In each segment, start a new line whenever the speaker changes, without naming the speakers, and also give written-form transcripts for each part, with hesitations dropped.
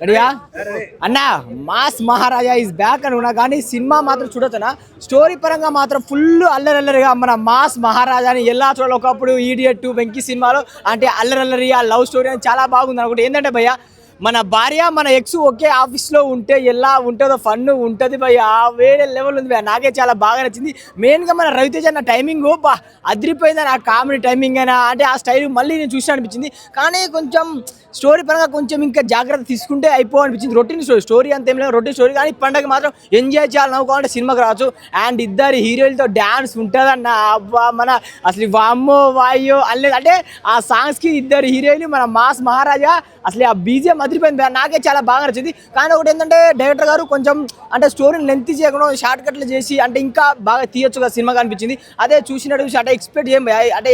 రెడీయా అన్నా mass Maharaja is back అని ఉన్నా కానీ సినిమా మాత్రం చూడొచ్చనా స్టోరీ పరంగా మాత్రం ఫుల్ అల్లరల్లరిగా మన మాస్ మహారాజాని ఎలా చూడాలి. ఒకప్పుడు ఈడియట్ వెంకీ సినిమాలో అంటే అల్లరల్లరి ఆ లవ్ స్టోరీ అని చాలా బాగుంది అనుకుంటే ఏంటంటే భయ్య మన భార్య మన ఎక్స్ ఒకే ఆఫీస్లో ఉంటే ఎలా ఉంటుందో ఫన్ ఉంటుంది భయ్య వేరే లెవెల్ ఉంది భయ్య. నాకే చాలా బాగా నచ్చింది. మెయిన్గా మన రవితేజ అన్న టైమింగ్ బా అదిరిపోయిందని ఆ కామెడీ టైమింగ్ అయినా అంటే ఆ స్టైల్ మళ్ళీ నేను చూసిన అనిపించింది. కానీ కొంచెం స్టోరీ పరంగా కొంచెం ఇంకా జాగ్రత్త తీసుకుంటే అనిపించింది. రొటీన్ స్టోరీ అంత ఏం లేదు, రొటీన్ స్టోరీ. కానీ పండగ మాత్రం ఎంజాయ్ చేయాలి నవ్వుకోవాలంటే సినిమాకి రావచ్చు. అండ్ ఇద్దరు హీరోలతో డ్యాన్స్ ఉంటుందన్న అబ్బా మన అసలు వామ్మో వాయో అల్లేదు అంటే ఆ సాంగ్స్కి ఇద్దరు హీరోయిన్లు మన మాస్ మహారాజా అసలు ఆ బీజిఎం అదిరిపోయింది. నాకే చాలా బాగా నచ్చింది. కానీ ఒకటి ఏంటంటే డైరెక్టర్ గారు కొంచెం అంటే స్టోరీని లెంత్ చేయకుండా షార్ట్ కట్లు చేసి అంటే ఇంకా బాగా తీయొచ్చుగా సినిమా అనిపించింది. అదే చూసినట్టు చూసి అంటే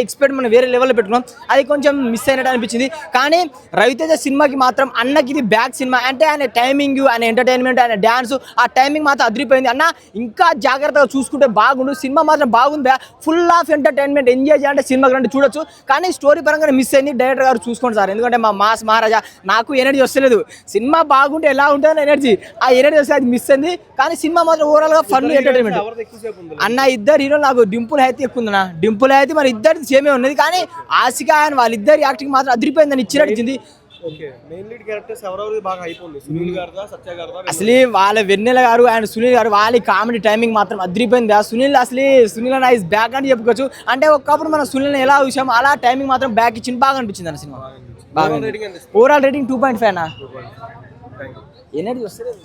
ఎక్స్పెక్ట్ మనం వేరే లెవెల్లో పెట్టుకున్నాం, అది కొంచెం మిస్ అయినట్టు అనిపించింది. కానీ రవితేజ సినిమాకి మాత్రం అన్నకి ఇది బ్యాక్ సినిమా అంటే ఆయన టైమింగ్, ఆయన ఎంటర్టైన్మెంట్, ఆయన డ్యాన్స్ ఆ టైమింగ్ మాత్రం అదిరిపోయింది. అన్న ఇంకా జాగ్రత్తగా చూసుకుంటే బాగుండు. సినిమా మాత్రం బాగుంది, ఫుల్ ఆఫ్ ఎంటర్టైన్మెంట్, ఎంజాయ్ చేయాలంటే సినిమాకి రండి చూడొచ్చు. కానీ స్టోరీ పరంగా మిస్ అయింది. డైరెక్టర్ గారు చూసుకోండి సార్, ఎందుకంటే మా మాస్ మహారాజా నాకు ఎనర్జీ వస్తలేదు. సినిమా బాగుంటే ఎలా ఉంటుందని ఎనర్జీ, ఆ ఎనర్జీ వస్తే అది మిస్ అయింది. కానీ సినిమా మాత్రం ఓవరాల్గా ఫన్ ఎంటర్టైన్మెంట్. అన్న ఇద్దరు హీరోలు నాకు డింపుల్ అయితే ఎక్కువ ఉందన్న. డింపుల్ అయితే మరి ఇద్దరు సేమే ఉన్నది. కానీ ఆసిక అండ్ వాళ్ళిద్దరు యాక్టింగ్ మాత్రం అదిరిపోయిందని ఇచ్చినట్టు. అసలు వాళ్ళ వెన్నెల గారు అండ్ సునీల్ గారు వాళ్ళ కామెడీ టైమింగ్ మాత్రం అదిరిపోయింది. సునీల్ అన్న ఈజ్ బ్యాక్ అని చెప్పుకోవచ్చు. అంటే ఒకప్పుడు మనం సునీల్ ఎలా చూసాం అలా టైమింగ్ మాత్రం బ్యాక్ ఇచ్చింది, బాగా అనిపించింది అన్న సినిమా. బాగా ఓవరాల్ రేటింగ్ 2.5 అన్న. ఎనర్జీ వస్తలేదు.